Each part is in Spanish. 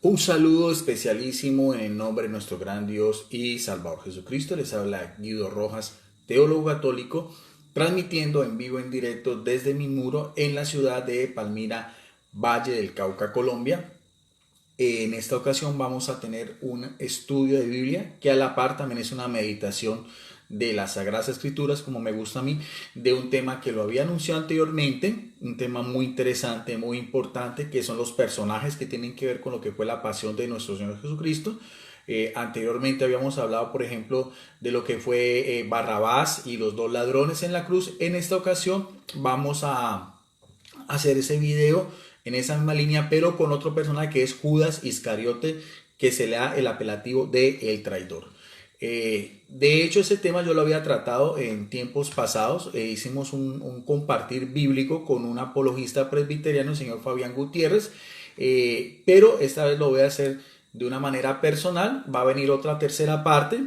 Un saludo especialísimo en el nombre de nuestro gran Dios y Salvador Jesucristo. Les habla Guido Rojas, teólogo católico, transmitiendo en vivo en directo desde mi muro en la ciudad de Palmira, Valle del Cauca, Colombia. En esta ocasión vamos a tener un estudio de Biblia que a la par también es una meditación de las Sagradas Escrituras, como me gusta a mí, de un tema que lo había anunciado anteriormente, un tema muy interesante, muy importante, que son los personajes que tienen que ver con lo que fue la pasión de nuestro Señor Jesucristo. Anteriormente habíamos hablado, por ejemplo, de lo que fue Barrabás y los dos ladrones en la cruz. En esta ocasión vamos a hacer ese video en esa misma línea, pero con otro personaje que es Judas Iscariote, que se le da el apelativo de el traidor. De hecho, ese tema yo lo había tratado en tiempos pasados. Hicimos un compartir bíblico con un apologista presbiteriano, el señor Fabián Gutiérrez, pero esta vez lo voy a hacer de una manera personal. Va a venir otra tercera parte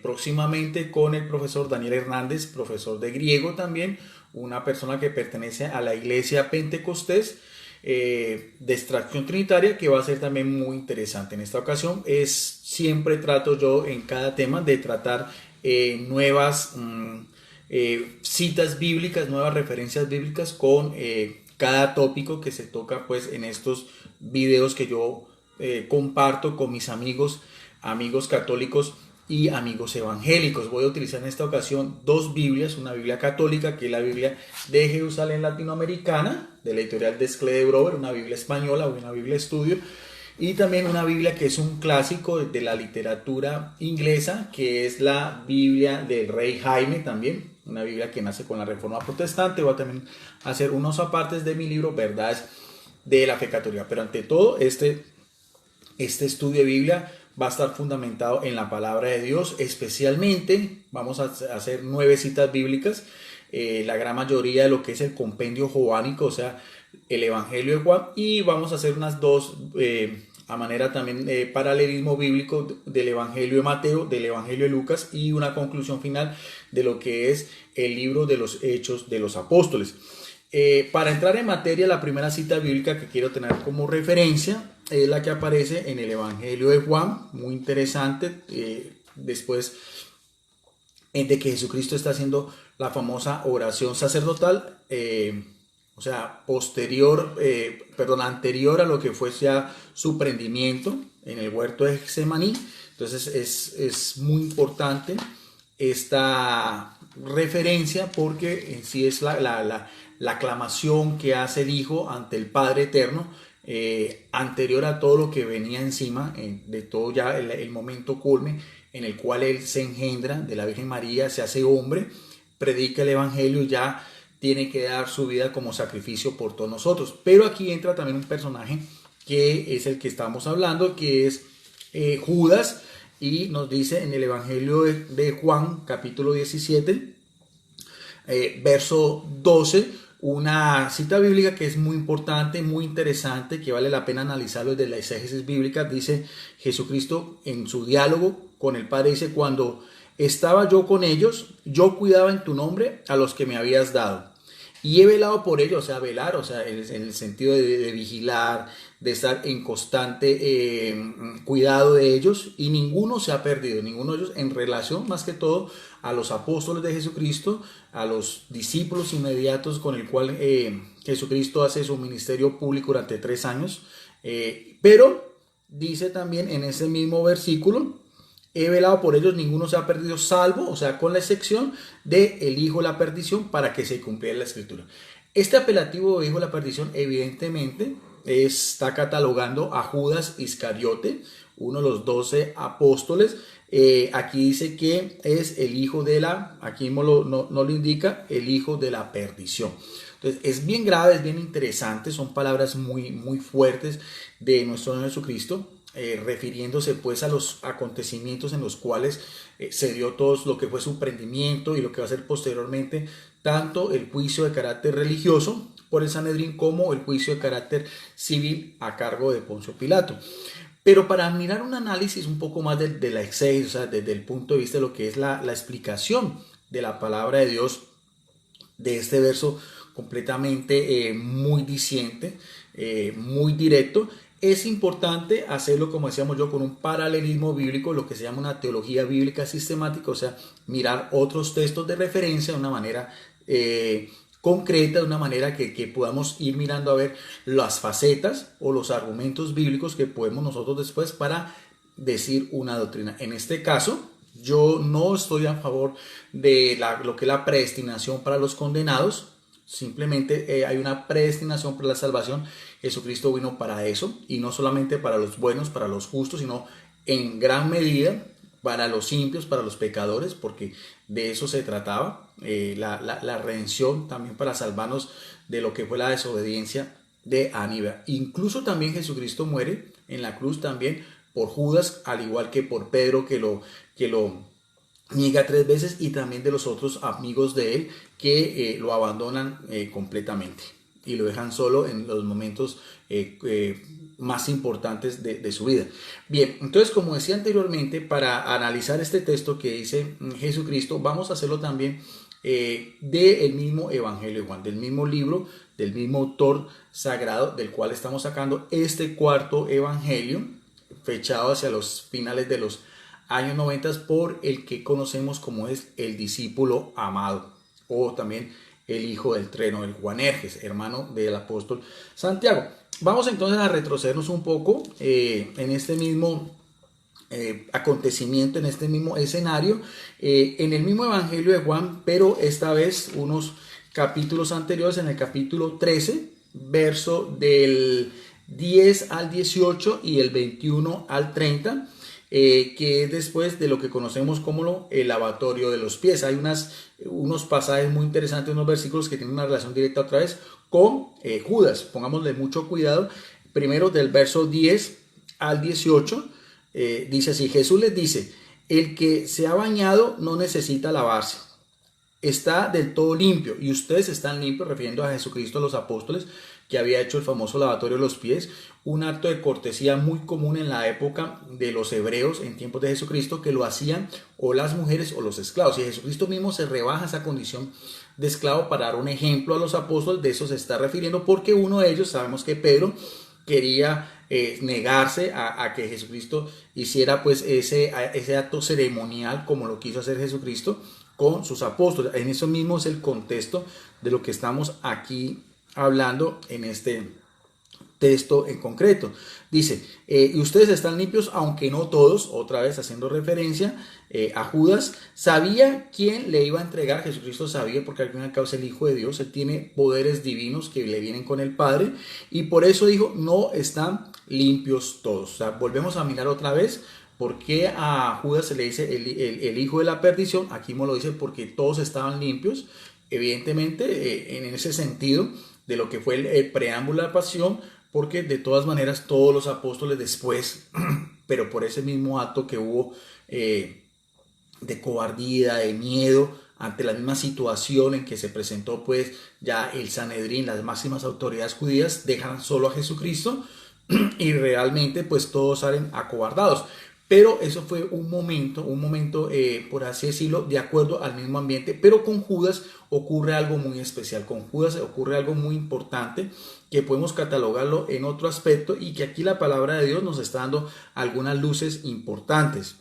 próximamente con el profesor Daniel Hernández, profesor de griego también, una persona que pertenece a la iglesia Pentecostés de extracción trinitaria, que va a ser también muy interesante. En esta ocasión siempre trato yo en cada tema de tratar nuevas citas bíblicas, nuevas referencias bíblicas con cada tópico que se toca pues en estos videos que yo comparto con mis amigos católicos y amigos evangélicos. Voy a utilizar en esta ocasión dos Biblias, una Biblia católica, que es la Biblia de Jerusalén Latinoamericana, de la editorial Desclée de Brouwer, una Biblia española, una Biblia estudio, y también una Biblia que es un clásico de la literatura inglesa, que es la Biblia del Rey Jaime también, una Biblia que nace con la Reforma Protestante. Voy a también hacer unos apartes de mi libro, Verdades de la Fe Católica, pero ante todo este estudio de Biblia va a estar fundamentado en la palabra de Dios. Especialmente vamos a hacer 9 citas bíblicas, la gran mayoría de lo que es el compendio joánico, o sea, el Evangelio de Juan, y vamos a hacer unas dos a manera también paralelismo bíblico del Evangelio de Mateo, del Evangelio de Lucas, y una conclusión final de lo que es el libro de los Hechos de los Apóstoles. Para entrar en materia, la primera cita bíblica que quiero tener como referencia es la que aparece en el Evangelio de Juan, muy interesante, después de que Jesucristo está haciendo la famosa oración sacerdotal, o sea, anterior a lo que fue ya su prendimiento en el huerto de Getsemaní. Entonces es muy importante esta referencia, porque en sí es la aclamación que hace el Hijo ante el Padre Eterno, anterior a todo lo que venía encima, de todo ya el momento culme en el cual Él se engendra de la Virgen María, se hace hombre, predica el Evangelio, ya tiene que dar su vida como sacrificio por todos nosotros. Pero aquí entra también un personaje que es el que estamos hablando, que es Judas, y nos dice en el Evangelio de Juan, capítulo 17, verso 12, una cita bíblica que es muy importante, muy interesante, que vale la pena analizarlo desde la exégesis bíblica. Dice Jesucristo en su diálogo con el Padre, dice: cuando estaba yo con ellos, yo cuidaba en tu nombre a los que me habías dado, y he velado por ellos. O sea, velar, o sea, en el sentido de vigilar, de estar en constante cuidado de ellos, y ninguno se ha perdido, ninguno de ellos, en relación más que todo a los apóstoles de Jesucristo, a los discípulos inmediatos con el cual Jesucristo hace su ministerio público durante 3 años. Pero dice también en ese mismo versículo: he velado por ellos, ninguno se ha perdido, salvo, o sea, con la excepción de el hijo de la perdición, para que se cumpliera la escritura. Este apelativo de hijo de la perdición evidentemente está catalogando a Judas Iscariote, uno de los 12 apóstoles. Aquí dice que es el hijo de aquí mismo no lo indica, el hijo de la perdición. Entonces es bien grave, es bien interesante, son palabras muy, muy fuertes de nuestro Señor Jesucristo, refiriéndose pues a los acontecimientos en los cuales se dio todo lo que fue su prendimiento y lo que va a ser posteriormente tanto el juicio de carácter religioso por el Sanedrín como el juicio de carácter civil a cargo de Poncio Pilato. Pero para mirar un análisis un poco más de la exégesis, o sea, desde el punto de vista de lo que es la explicación de la palabra de Dios, de este verso completamente muy diciente, muy directo, Es importante hacerlo, como decíamos yo, con un paralelismo bíblico, lo que se llama una teología bíblica sistemática, o sea, mirar otros textos de referencia de una manera concreta, de una manera que podamos ir mirando a ver las facetas o los argumentos bíblicos que podemos nosotros después para decir una doctrina. En este caso, yo no estoy a favor de lo que es la predestinación para los condenados. Simplemente hay una predestinación para la salvación. Jesucristo vino para eso, y no solamente para los buenos, para los justos, sino en gran medida para los impios, para los pecadores, porque de eso se trataba. La redención también para salvarnos de lo que fue la desobediencia de Aníbal. Incluso también Jesucristo muere en la cruz también por Judas, al igual que por Pedro, que lo niega 3 veces, y también de los otros amigos de él que lo abandonan completamente y lo dejan solo en los momentos más importantes de su vida. Bien, entonces, como decía anteriormente, para analizar este texto que dice Jesucristo, vamos a hacerlo también del mismo Evangelio de Juan, del mismo libro, del mismo autor sagrado, del cual estamos sacando este cuarto Evangelio, fechado hacia los finales de los años 90, por el que conocemos como es el discípulo amado, o también el hijo del trueno, el Boanerges, hermano del apóstol Santiago. Vamos entonces a retrocedernos un poco en este mismo acontecimiento, en este mismo escenario, en el mismo Evangelio de Juan, pero esta vez unos capítulos anteriores, en el capítulo 13, verso del 10 al 18 y el 21 al 30, que es después de lo que conocemos como el lavatorio de los pies. Hay unos pasajes muy interesantes, unos versículos que tienen una relación directa otra vez con Judas. Pongámosle mucho cuidado. Primero, del verso 10 al 18, dice así: Jesús les dice, el que se ha bañado no necesita lavarse, está del todo limpio, y ustedes están limpios, refiriendo a Jesucristo, a los apóstoles, que había hecho el famoso lavatorio de los pies, un acto de cortesía muy común en la época de los hebreos en tiempos de Jesucristo, que lo hacían o las mujeres o los esclavos, y Jesucristo mismo se rebaja esa condición de esclavo para dar un ejemplo a los apóstoles. De eso se está refiriendo, porque uno de ellos, sabemos que Pedro, quería negarse a que Jesucristo hiciera pues ese acto ceremonial como lo quiso hacer Jesucristo con sus apóstoles. En eso mismo es el contexto de lo que estamos aquí hablando en este texto en concreto. Dice, y ustedes están limpios, aunque no todos, otra vez haciendo referencia a Judas. Sabía quién le iba a entregar. Jesucristo sabía, porque al fin y al cabo es el Hijo de Dios, él tiene poderes divinos que le vienen con el Padre, y por eso dijo, no están limpios todos. O sea, volvemos a mirar otra vez por qué a Judas se le dice el hijo de la perdición. Aquí me lo dice porque todos estaban limpios, evidentemente en ese sentido de lo que fue el preámbulo de la pasión, porque de todas maneras todos los apóstoles después, pero por ese mismo acto que hubo de cobardía, de miedo, ante la misma situación en que se presentó pues ya el Sanedrín, las máximas autoridades judías, dejan solo a Jesucristo y realmente pues todos salen acobardados. Pero eso fue un momento, por así decirlo, de acuerdo al mismo ambiente. Pero con Judas ocurre algo muy especial. Con Judas ocurre algo muy importante, que podemos catalogarlo en otro aspecto, y que aquí la palabra de Dios nos está dando algunas luces importantes.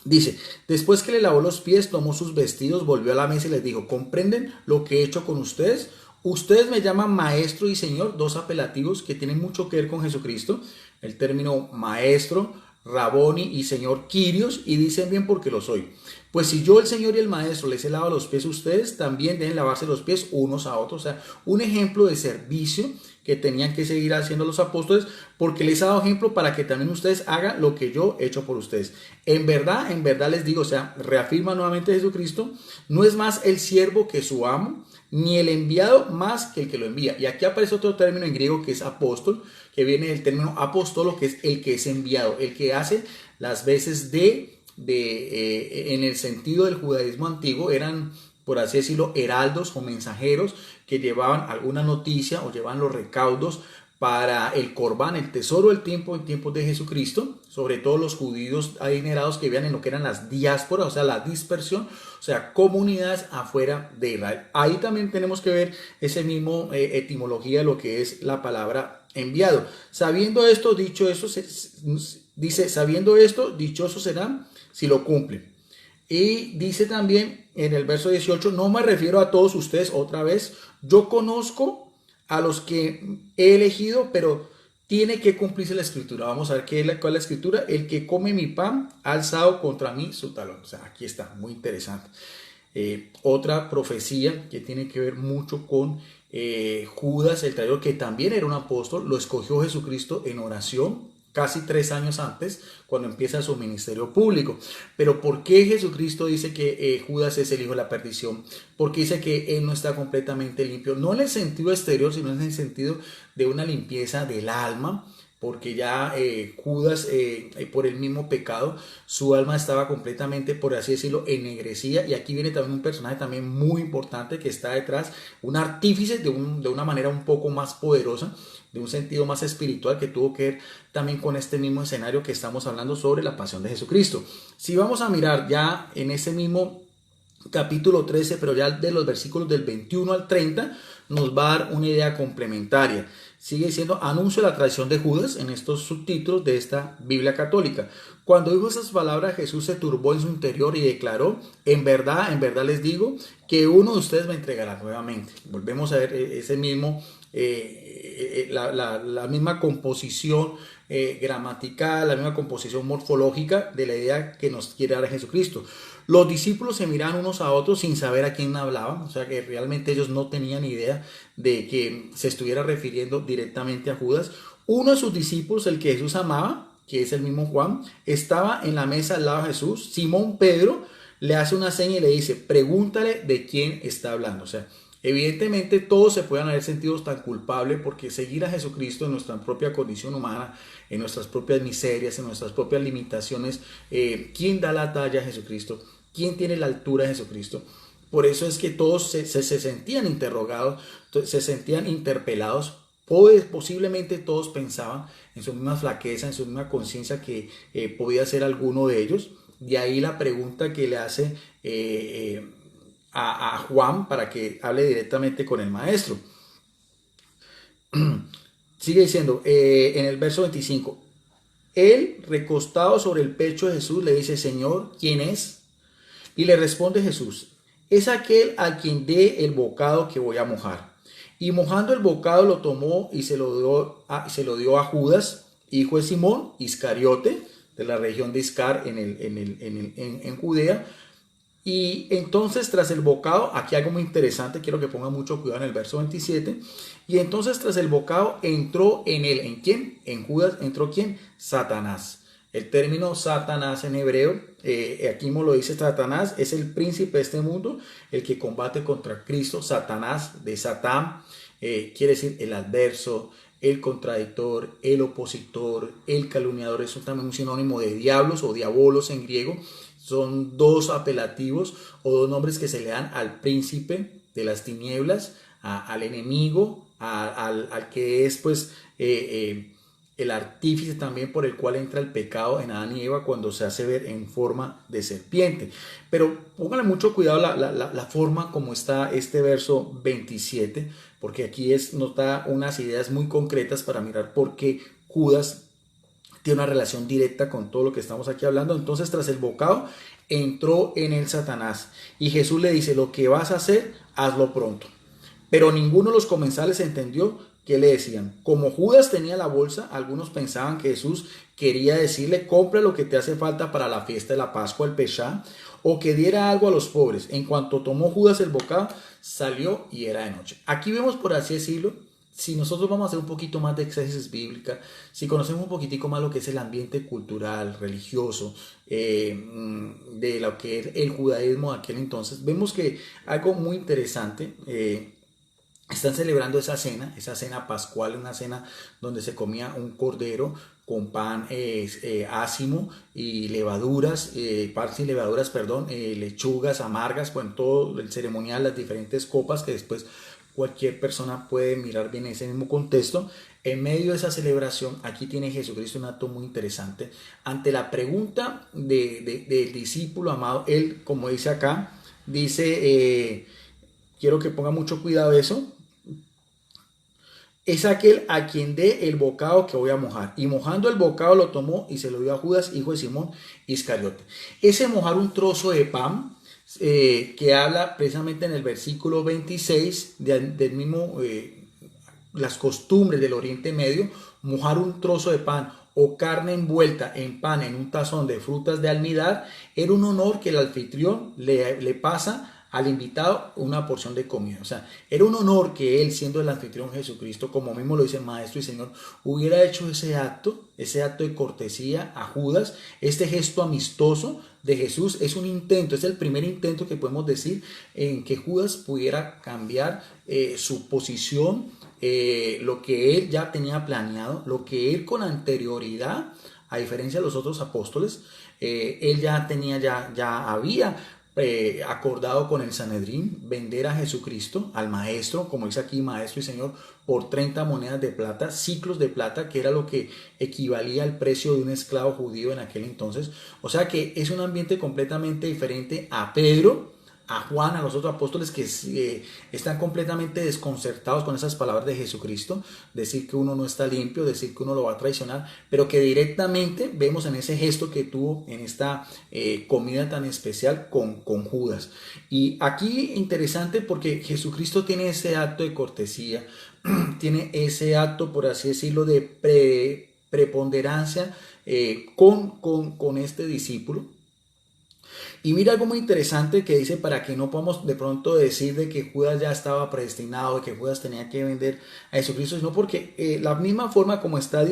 Dice, después que le lavó los pies, tomó sus vestidos, volvió a la mesa y les dijo, ¿comprenden lo que he hecho con ustedes? Ustedes me llaman maestro y señor, dos apelativos que tienen mucho que ver con Jesucristo. El término maestro, Raboni, y señor, Kyrios, y dicen bien porque lo soy. Pues si yo, el señor y el maestro, les he lavado los pies a ustedes, también deben lavarse los pies unos a otros. O sea, un ejemplo de servicio que tenían que seguir haciendo los apóstoles, porque les he dado ejemplo para que también ustedes hagan lo que yo he hecho por ustedes. En verdad les digo, o sea, reafirma nuevamente Jesucristo, no es más el siervo que su amo, ni el enviado más que el que lo envía. Y aquí aparece otro término en griego que es apóstol, que viene del término apóstolo, que es el que es enviado, el que hace las veces en el sentido del judaísmo antiguo, eran, por así decirlo, heraldos o mensajeros que llevaban alguna noticia o llevaban los recaudos para el Corbán, el tesoro del tiempo en tiempos de Jesucristo, sobre todo los judíos adinerados que vivían en lo que eran las diásporas, o sea, la dispersión, o sea, comunidades afuera de Israel. Ahí también tenemos que ver ese mismo etimología de lo que es la palabra enviado. Sabiendo esto, dicho eso, dice, sabiendo esto, dichosos serán si lo cumplen. Y dice también en el verso 18, no me refiero a todos ustedes otra vez, yo conozco a los que he elegido, pero tiene que cumplirse la escritura. Vamos a ver cuál es la escritura. El que come mi pan ha alzado contra mí su talón. O sea, aquí está, muy interesante. Otra profecía que tiene que ver mucho con Judas el traidor, que también era un apóstol, lo escogió Jesucristo en oración casi 3 años antes, cuando empieza su ministerio público. Pero ¿por qué Jesucristo dice que Judas es el hijo de la perdición? Porque dice que él no está completamente limpio, no en el sentido exterior, sino en el sentido de una limpieza del alma, porque ya Judas, por el mismo pecado, su alma estaba completamente, por así decirlo, ennegrecida. Y aquí viene también un personaje también muy importante que está detrás, un artífice de una manera un poco más poderosa, de un sentido más espiritual, que tuvo que ver también con este mismo escenario que estamos hablando sobre la pasión de Jesucristo. Si vamos a mirar ya en ese mismo capítulo 13, pero ya de los versículos del 21 al 30, nos va a dar una idea complementaria. Sigue diciendo, anuncio la traición de Judas en estos subtítulos de esta Biblia católica. Cuando dijo esas palabras, Jesús se turbó en su interior y declaró, en verdad les digo, que uno de ustedes me entregará nuevamente. Volvemos a ver ese mismo, la misma composición gramatical, la misma composición morfológica de la idea que nos quiere dar Jesucristo. Los discípulos se miraban unos a otros sin saber a quién hablaban, o sea que realmente ellos no tenían idea de que se estuviera refiriendo directamente a Judas. Uno de sus discípulos, el que Jesús amaba, que es el mismo Juan, estaba en la mesa al lado de Jesús. Simón Pedro le hace una seña y le dice, pregúntale de quién está hablando. O sea, evidentemente todos se pueden haber sentido tan culpables porque seguir a Jesucristo en nuestra propia condición humana, en nuestras propias miserias, en nuestras propias limitaciones, ¿quién da la talla a Jesucristo? ¿Quién tiene la altura de Jesucristo? Por eso es que todos se sentían interrogados, se sentían interpelados. Posiblemente todos pensaban en su misma flaqueza, en su misma conciencia que podía ser alguno de ellos. De ahí la pregunta que le hace a Juan para que hable directamente con el maestro. Sigue diciendo en el verso 25, él recostado sobre el pecho de Jesús le dice, Señor, ¿quién es? Y le responde Jesús, es aquel a quien dé el bocado que voy a mojar. Y mojando el bocado lo tomó y se lo dio a Judas, hijo de Simón, Iscariote, de la región de Iscar en Judea. Y entonces tras el bocado, aquí algo muy interesante, quiero que pongan mucho cuidado en el verso 27. Y entonces tras el bocado entró en él, ¿en quién? En Judas entró ¿quién? Satanás. El término Satanás en hebreo, aquí mismo lo dice Satanás, es el príncipe de este mundo, el que combate contra Cristo. Satanás, de Satán, quiere decir el adverso, el contradictor, el opositor, el calumniador. Es también un sinónimo de diablos o diabolos en griego. Son dos apelativos o dos nombres que se le dan al príncipe de las tinieblas, al enemigo, al que es pues el artífice también por el cual entra el pecado en Adán y Eva cuando se hace ver en forma de serpiente. Pero pónganle mucho cuidado la forma como está este verso 27, porque aquí nos da unas ideas muy concretas para mirar por qué Judas tiene una relación directa con todo lo que estamos aquí hablando. Entonces, tras el bocado, entró en él Satanás. Y Jesús le dice, lo que vas a hacer, hazlo pronto. Pero ninguno de los comensales entendió qué le decían. Como Judas tenía la bolsa, algunos pensaban que Jesús quería decirle, compra lo que te hace falta para la fiesta de la Pascua, el Peshá, o que diera algo a los pobres. En cuanto tomó Judas el bocado, salió y era de noche. Aquí vemos, por así decirlo, si nosotros vamos a hacer un poquito más de exégesis bíblica, si conocemos un poquitico más lo que es el ambiente cultural, religioso, de lo que es el judaísmo de aquel entonces, vemos que algo muy interesante, están celebrando esa cena pascual, una cena donde se comía un cordero con pan ácimo y levaduras, pan sin levaduras, perdón, lechugas amargas, bueno, todo el ceremonial, las diferentes copas que después cualquier persona puede mirar bien ese mismo contexto. En medio de esa celebración, aquí tiene Jesucristo un acto muy interesante. Ante la pregunta del discípulo amado, él, como dice acá, dice, quiero que ponga mucho cuidado eso, es aquel a quien dé el bocado que voy a mojar. Y mojando el bocado lo tomó y se lo dio a Judas, hijo de Simón Iscariote. Ese mojar un trozo de pan, que habla precisamente en el versículo 26 del mismo, las costumbres del Oriente Medio, mojar un trozo de pan o carne envuelta en pan en un tazón de frutas de almidar, era un honor que el anfitrión le pasa al invitado una porción de comida. O sea, era un honor que él, siendo el anfitrión Jesucristo, como mismo lo dice Maestro y Señor, hubiera hecho ese acto de cortesía a Judas. Este gesto amistoso de Jesús es un intento, es el primer intento que podemos decir en que Judas pudiera cambiar su posición, lo que él ya tenía planeado, lo que él con anterioridad, a diferencia de los otros apóstoles, él ya tenía, ya había acordado con el Sanedrín vender a Jesucristo, al Maestro, como dice aquí, Maestro y Señor, por 30 monedas de plata, ciclos de plata, que era lo que equivalía al precio de un esclavo judío en aquel entonces. O sea que es un ambiente completamente diferente a Pedro, a Juan, a los otros apóstoles que están completamente desconcertados con esas palabras de Jesucristo, decir que uno no está limpio, decir que uno lo va a traicionar, pero que directamente vemos en ese gesto que tuvo en esta comida tan especial con Judas. Y aquí interesante porque Jesucristo tiene ese acto de cortesía, tiene ese acto, por así decirlo, de preponderancia con este discípulo. Y mira algo muy interesante que dice, para que no podamos de pronto decir de que Judas ya estaba predestinado, de que Judas tenía que vender a Jesucristo, sino porque la misma forma como está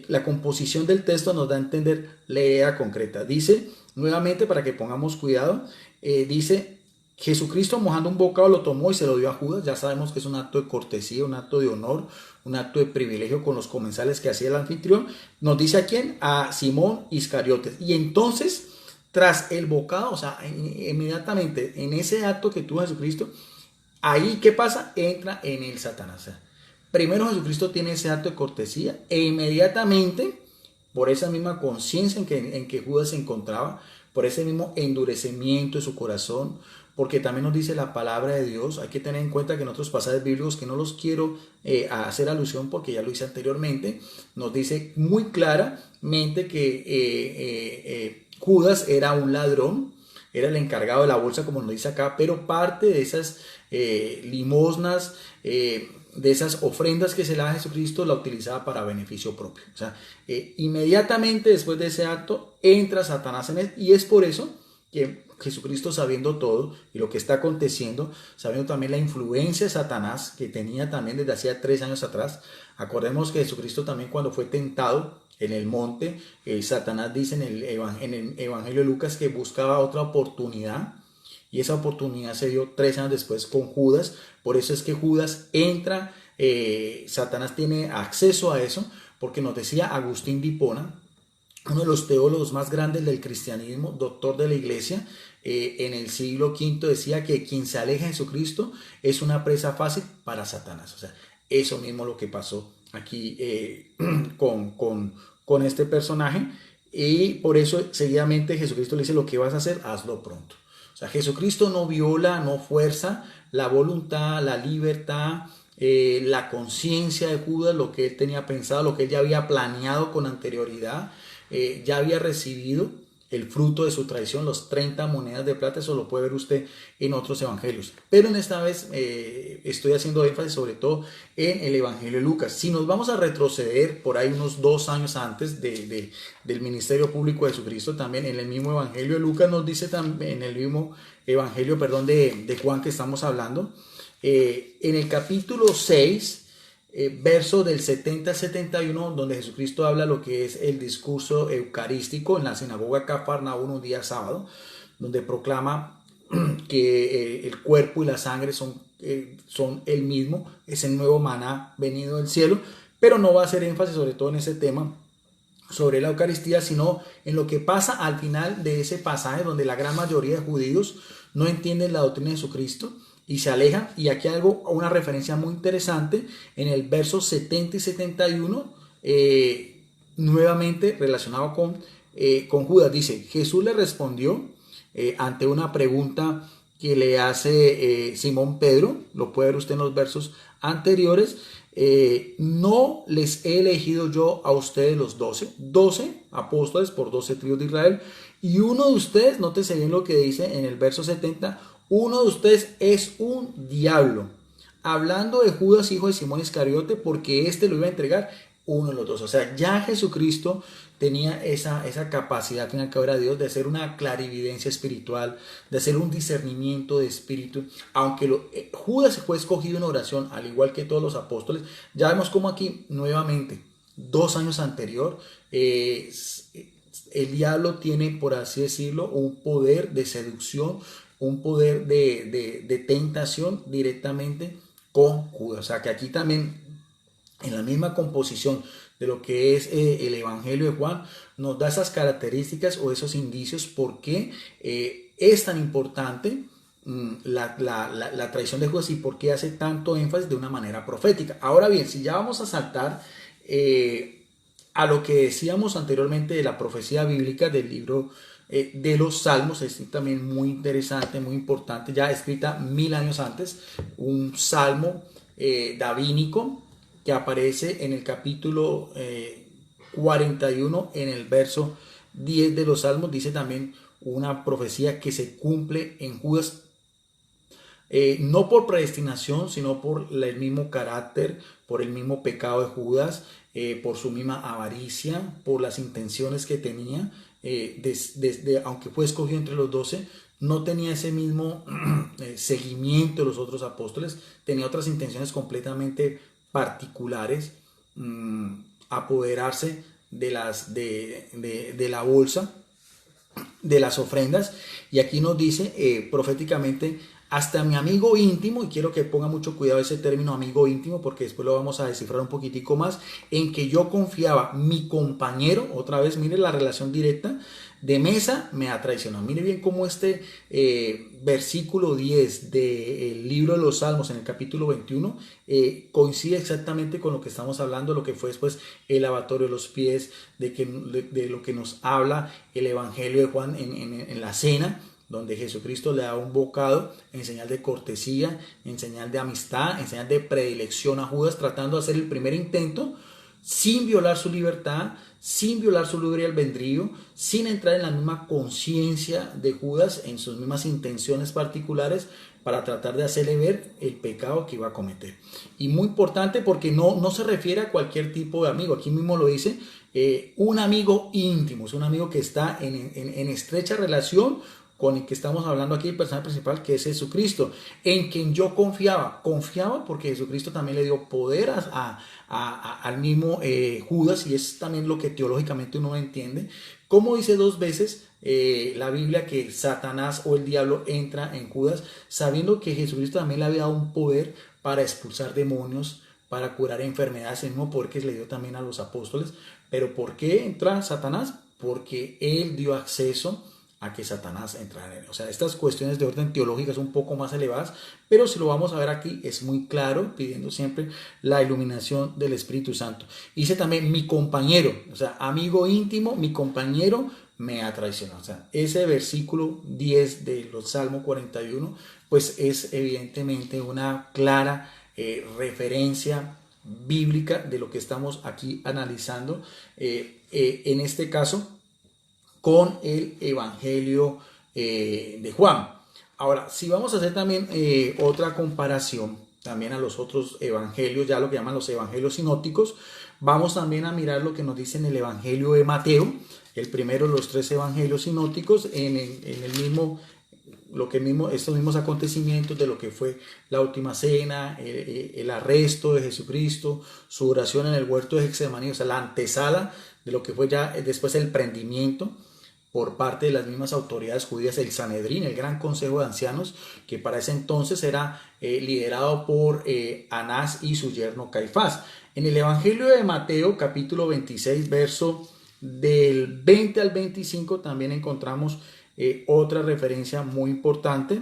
la composición del texto nos da a entender la idea concreta. Dice, nuevamente para que pongamos cuidado, dice, Jesucristo mojando un bocado lo tomó y se lo dio a Judas. Ya sabemos que es un acto de cortesía, un acto de honor, un acto de privilegio con los comensales que hacía el anfitrión. Nos dice a quién, a Simón Iscariote. Y entonces, tras el bocado, o sea, inmediatamente en ese acto que tuvo Jesucristo, ahí, ¿qué pasa? Entra en el Satanás. O sea, primero Jesucristo tiene ese acto de cortesía e inmediatamente, por esa misma conciencia en que Judas se encontraba, por ese mismo endurecimiento de su corazón, porque también nos dice la palabra de Dios, hay que tener en cuenta que en otros pasajes bíblicos, que no los quiero hacer alusión porque ya lo hice anteriormente, nos dice muy claramente que Judas era un ladrón, era el encargado de la bolsa, como nos dice acá, pero parte de esas limosnas, de esas ofrendas que se le da a Jesucristo, la utilizaba para beneficio propio. O sea, inmediatamente después de ese acto entra Satanás en él, y es por eso que Jesucristo, sabiendo todo y lo que está aconteciendo, sabiendo también la influencia de Satanás que tenía también desde hacía 3 años atrás. Acordemos que Jesucristo también, cuando fue tentado en el monte, Satanás dice en el Evangelio de Lucas que buscaba otra oportunidad, y esa oportunidad se dio 3 años después con Judas. Por eso es que Judas entra, Satanás tiene acceso a eso, porque nos decía Agustín de Hipona, uno de los teólogos más grandes del cristianismo, doctor de la iglesia, en el siglo V, decía que quien se aleja de Jesucristo es una presa fácil para Satanás. O sea, eso mismo lo que pasó aquí con este personaje, y por eso seguidamente Jesucristo le dice: lo que vas a hacer, hazlo pronto. O sea, Jesucristo no viola, no fuerza la voluntad, la libertad, la conciencia de Judas, lo que él tenía pensado, lo que él ya había planeado con anterioridad. Ya había recibido el fruto de su traición, los 30 monedas de plata. Eso lo puede ver usted en otros evangelios, pero en esta vez estoy haciendo énfasis sobre todo en el Evangelio de Lucas. Si nos vamos a retroceder por ahí unos 2 años antes del ministerio público de Jesucristo, también en el mismo Evangelio de Lucas nos dice, también en el mismo Evangelio, de Juan que estamos hablando, en el capítulo 6, verso del 70 al 71, donde Jesucristo habla lo que es el discurso eucarístico en la sinagoga Cafarnaúm un día sábado, donde proclama que el cuerpo y la sangre son el mismo, es el nuevo maná venido del cielo, pero no va a hacer énfasis sobre todo en ese tema sobre la Eucaristía, sino en lo que pasa al final de ese pasaje, donde la gran mayoría de judíos no entienden la doctrina de Jesucristo, y se alejan. Y aquí hay una referencia muy interesante en el verso 70 y 71, nuevamente relacionado con Judas. Dice: Jesús le respondió ante una pregunta que le hace Simón Pedro, lo puede ver usted en los versos anteriores. No les he elegido yo a ustedes los 12 apóstoles por 12 tribus de Israel, y uno de ustedes, nótese bien lo que dice en el verso 70, uno de ustedes es un diablo, hablando de Judas, hijo de Simón Iscariote, porque éste lo iba a entregar uno de los dos. O sea, ya Jesucristo tenía esa capacidad, tenía que ver a Dios, de hacer una clarividencia espiritual, de hacer un discernimiento de espíritu. Aunque Judas fue escogido en oración, al igual que todos los apóstoles, ya vemos como aquí nuevamente, 2 años anterior, el diablo tiene, por así decirlo, un poder de seducción, un poder de tentación directamente con Judas. O sea que aquí también, en la misma composición de lo que es el Evangelio de Juan, nos da esas características o esos indicios por qué es tan importante la traición de Judas y por qué hace tanto énfasis de una manera profética. Ahora bien, si ya vamos a saltar a lo que decíamos anteriormente de la profecía bíblica del libro de los Salmos, es también muy interesante, muy importante, ya escrita 1000 años antes, un salmo davínico que aparece en el capítulo 41, en el verso 10 de los Salmos. Dice también una profecía que se cumple en Judas, no por predestinación, sino por el mismo carácter, por el mismo pecado de Judas, por su misma avaricia, por las intenciones que tenía. Aunque fue escogido entre los 12, no tenía ese mismo seguimiento de los otros apóstoles, tenía otras intenciones completamente particulares, apoderarse de la bolsa, de las ofrendas. Y aquí nos dice proféticamente: hasta mi amigo íntimo, y quiero que ponga mucho cuidado ese término amigo íntimo, porque después lo vamos a descifrar un poquitico más, en que yo confiaba, mi compañero, otra vez, mire la relación directa, de mesa me ha traicionado. Mire bien cómo este versículo 10 del libro de los Salmos, en el capítulo 21, coincide exactamente con lo que estamos hablando, lo que fue después el lavatorio de los pies, de lo que nos habla el Evangelio de Juan en la cena, donde Jesucristo le da un bocado en señal de cortesía, en señal de amistad, en señal de predilección a Judas, tratando de hacer el primer intento sin violar su libertad, sin violar su libre albedrío, sin entrar en la misma conciencia de Judas, en sus mismas intenciones particulares, para tratar de hacerle ver el pecado que iba a cometer. Y muy importante, porque no se refiere a cualquier tipo de amigo. Aquí mismo lo dice, un amigo íntimo, es un amigo que está en estrecha relación con el que estamos hablando aquí, el personaje principal, que es Jesucristo, en quien yo confiaba porque Jesucristo también le dio poder al mismo Judas, y es también lo que teológicamente uno entiende. Como dice 2 veces la Biblia que Satanás o el diablo entra en Judas, sabiendo que Jesucristo también le había dado un poder para expulsar demonios, para curar enfermedades, el mismo poder que le dio también a los apóstoles. Pero ¿por qué entra Satanás? Porque él dio acceso a que Satanás entrara en él. O sea, estas cuestiones de orden teológica son un poco más elevadas, pero si lo vamos a ver aquí es muy claro, pidiendo siempre la iluminación del Espíritu Santo. Dice también mi compañero, o sea, amigo íntimo, mi compañero me ha traicionado. O sea, ese versículo 10 de los Salmos 41, pues es evidentemente una clara referencia bíblica de lo que estamos aquí analizando, en este caso con el Evangelio de Juan. Ahora, si vamos a hacer también otra comparación también a los otros evangelios, ya lo que llaman los evangelios sinópticos, vamos también a mirar lo que nos dice en el Evangelio de Mateo, el primero de los 3 evangelios sinópticos, en el mismo, estos mismos acontecimientos de lo que fue la última cena, el arresto de Jesucristo, su oración en el huerto de Getsemaní, o sea, la antesala de lo que fue ya después el prendimiento por parte de las mismas autoridades judías, el Sanedrín, el gran consejo de ancianos, que para ese entonces era liderado por Anás y su yerno Caifás. En el Evangelio de Mateo, capítulo 26, verso del 20 al 25, también encontramos otra referencia muy importante.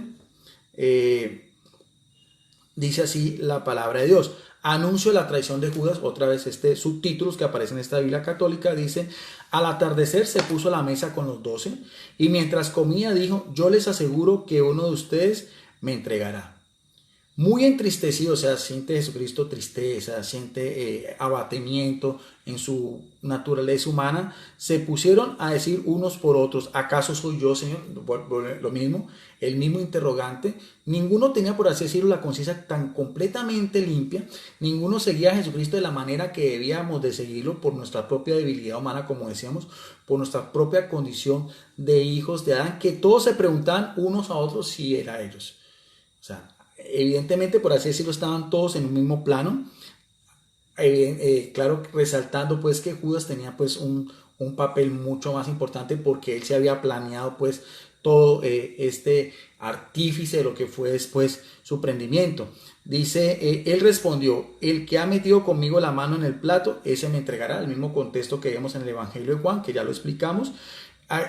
Dice así la palabra de Dios. Anuncio de la traición de Judas, otra vez subtítulos que aparecen en esta Biblia católica, dice: al atardecer se puso a la mesa con los 12 y mientras comía dijo: yo les aseguro que uno de ustedes me entregará. Muy entristecido, o sea, siente Jesucristo tristeza, siente abatimiento en su naturaleza humana. Se pusieron a decir unos por otros: ¿acaso soy yo, Señor? Lo mismo, el mismo interrogante. Ninguno tenía, por así decirlo, la conciencia tan completamente limpia. Ninguno seguía a Jesucristo de la manera que debíamos de seguirlo por nuestra propia debilidad humana, como decíamos, por nuestra propia condición de hijos de Adán, que todos se preguntaban unos a otros si era ellos. O sea, evidentemente, por así decirlo, estaban todos en un mismo plano. Claro, resaltando pues que Judas tenía pues un papel mucho más importante porque él se había planeado pues todo este artífice de lo que fue después su prendimiento. Dice, él respondió: el que ha metido conmigo la mano en el plato, ese me entregará. El mismo contexto que vemos en el Evangelio de Juan, que ya lo explicamos.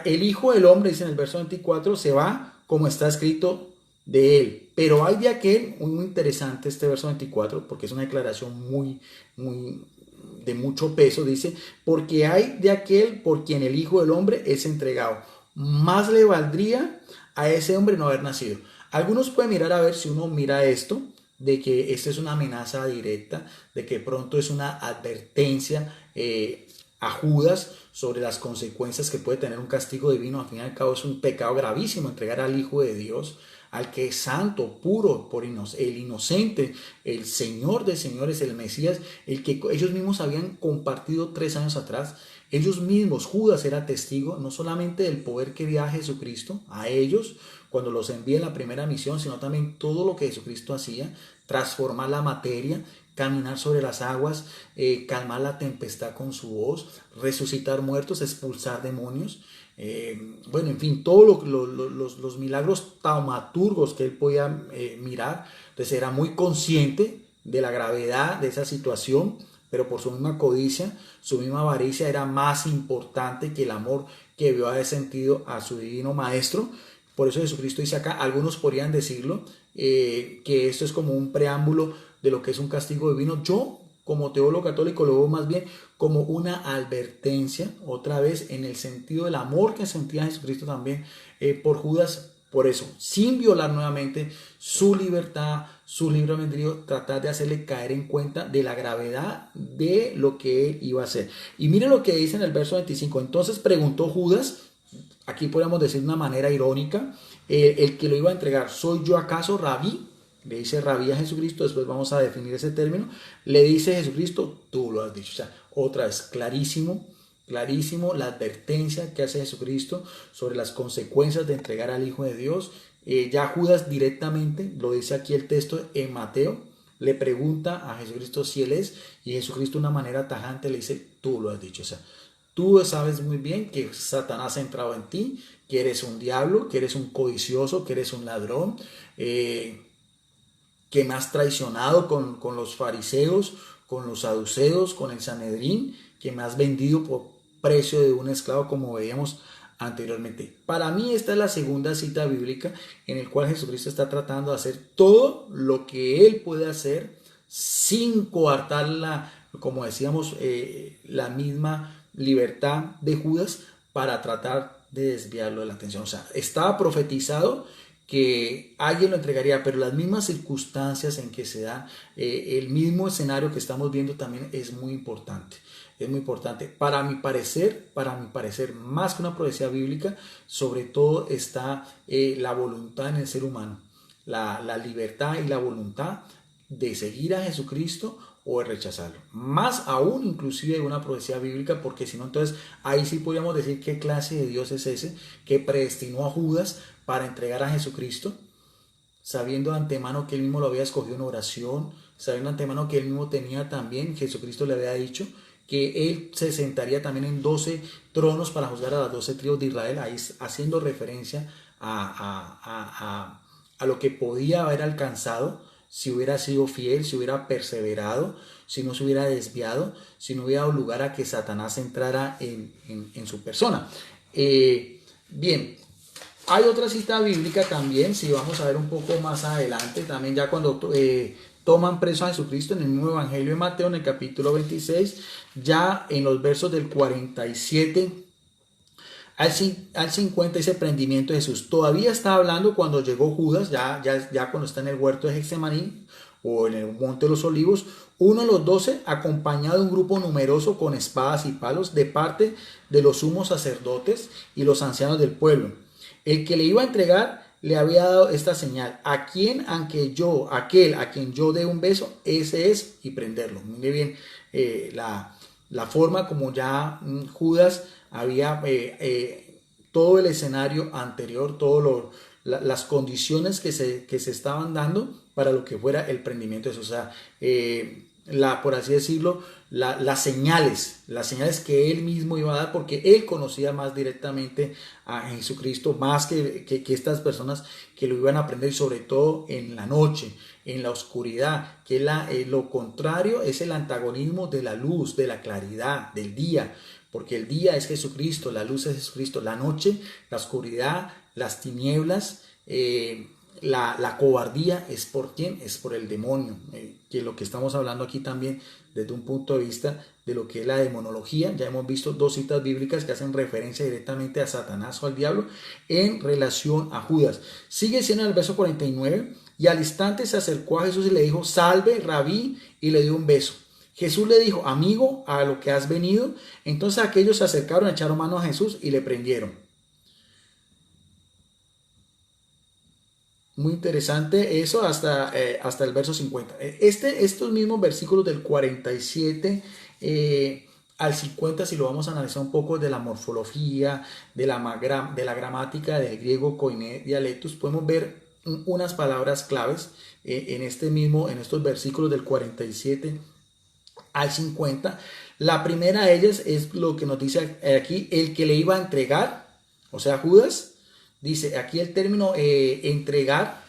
El Hijo del Hombre, dice en el verso 24, se va como está escrito de él. Pero hay de aquel, muy interesante este verso 24, porque es una declaración muy de mucho peso. Dice: porque hay de aquel por quien el Hijo del Hombre es entregado. Más le valdría a ese hombre no haber nacido. Algunos pueden mirar a ver, si uno mira esto, de que esta es una amenaza directa, de que pronto es una advertencia a Judas sobre las consecuencias que puede tener un castigo divino. Al fin y al cabo es un pecado gravísimo entregar al Hijo de Dios, al que es santo, puro, el inocente, el Señor de señores, el Mesías, el que ellos mismos habían compartido 3 años atrás. Ellos mismos, Judas era testigo no solamente del poder que dio a Jesucristo, a ellos, cuando los envía en la primera misión, sino también todo lo que Jesucristo hacía: transformar la materia, caminar sobre las aguas, calmar la tempestad con su voz, resucitar muertos, expulsar demonios. Bueno, en fin, todos los milagros taumaturgos que él podía mirar. Entonces era muy consciente de la gravedad de esa situación, pero por su misma codicia, su misma avaricia, era más importante que el amor que vio haber sentido a su divino maestro. Por eso Jesucristo dice acá, algunos podrían decirlo, que esto es como un preámbulo de lo que es un castigo divino. Yo, como teólogo católico, lo veo más bien como una advertencia, otra vez en el sentido del amor que sentía Jesucristo también por Judas. Por eso, sin violar nuevamente su libertad, su libre albedrío, tratar de hacerle caer en cuenta de la gravedad de lo que él iba a hacer. Y mire lo que dice en el verso 25. Entonces preguntó Judas, aquí podemos decir de una manera irónica, el que lo iba a entregar: ¿soy yo acaso, Rabí? Le dice Rabí a Jesucristo. Después vamos a definir ese término. Le dice Jesucristo: tú lo has dicho. O sea, otra vez, clarísimo la advertencia que hace Jesucristo sobre las consecuencias de entregar al Hijo de Dios. Ya Judas directamente, lo dice aquí el texto en Mateo, le pregunta a Jesucristo si él es, y Jesucristo de una manera tajante le dice: tú lo has dicho. O sea, tú sabes muy bien que Satanás ha entrado en ti, que eres un diablo, que eres un codicioso, que eres un ladrón, que me has traicionado con los fariseos, con los saduceos, con el Sanedrín, que me has vendido por precio de un esclavo, como veíamos anteriormente. Para mí esta es la segunda cita bíblica en el cual Jesucristo está tratando de hacer todo lo que él puede hacer sin coartar como decíamos, la misma libertad de Judas, para tratar de desviarlo de la atención. O sea, estaba profetizado que alguien lo entregaría, pero las mismas circunstancias en que se da, el mismo escenario que estamos viendo también es muy importante. Es muy importante. Para mi parecer, más que una profecía bíblica, sobre todo está la voluntad en el ser humano, la libertad y la voluntad de seguir a Jesucristo o de rechazarlo. Más aún inclusive de una profecía bíblica, porque si no, entonces ahí sí podríamos decir qué clase de Dios es ese que predestinó a Judas para entregar a Jesucristo, sabiendo de antemano que él mismo lo había escogido en oración, sabiendo de antemano que él mismo tenía también, Jesucristo le había dicho que él se sentaría también en 12 tronos para juzgar a las 12 tribus de Israel, ahí haciendo referencia a lo que podía haber alcanzado si hubiera sido fiel, si hubiera perseverado, si no se hubiera desviado, si no hubiera dado lugar a que Satanás entrara en su persona. Bien, Hay otra cita bíblica también, si vamos a ver un poco más adelante, también ya cuando toman preso a Jesucristo en el mismo Evangelio de Mateo, en el capítulo 26, ya en los versos del 47 al 50, ese prendimiento de Jesús. Todavía está hablando cuando llegó Judas, ya cuando está en el huerto de Getsemaní o en el monte de los olivos, uno de los 12, acompañado de un grupo numeroso con espadas y palos de parte de los sumos sacerdotes y los ancianos del pueblo. El que le iba a entregar le había dado esta señal: aquel a quien yo dé un beso, ese es, y prenderlo. Mire bien la forma como ya Judas había todo el escenario anterior, todas las condiciones que se estaban dando para lo que fuera el prendimiento de eso. O sea, por así decirlo, las señales que él mismo iba a dar, porque él conocía más directamente a Jesucristo, más que estas personas que lo iban a aprender, y sobre todo en la noche, en la oscuridad, que lo contrario es el antagonismo de la luz, de la claridad, del día, porque el día es Jesucristo, la luz es Jesucristo, la noche, la oscuridad, las tinieblas, la cobardía es por quién, es por el demonio, que lo que estamos hablando aquí también desde un punto de vista de lo que es la demonología. Ya hemos visto dos citas bíblicas que hacen referencia directamente a Satanás o al diablo en relación a Judas. Sigue siendo en el verso 49, y al instante se acercó a Jesús y le dijo: salve, rabí, y le dio un beso. Jesús le dijo: amigo, a lo que has venido. Entonces aquellos se acercaron, echaron mano a Jesús y le prendieron. Muy interesante eso hasta el verso 50. Estos mismos versículos del 47 al 50, si lo vamos a analizar un poco de la morfología, de la gramática del griego koiné dialectus, podemos ver unas palabras claves en estos versículos del 47 al 50. La primera de ellas es lo que nos dice aquí: el que le iba a entregar, o sea, Judas. Dice aquí el término entregar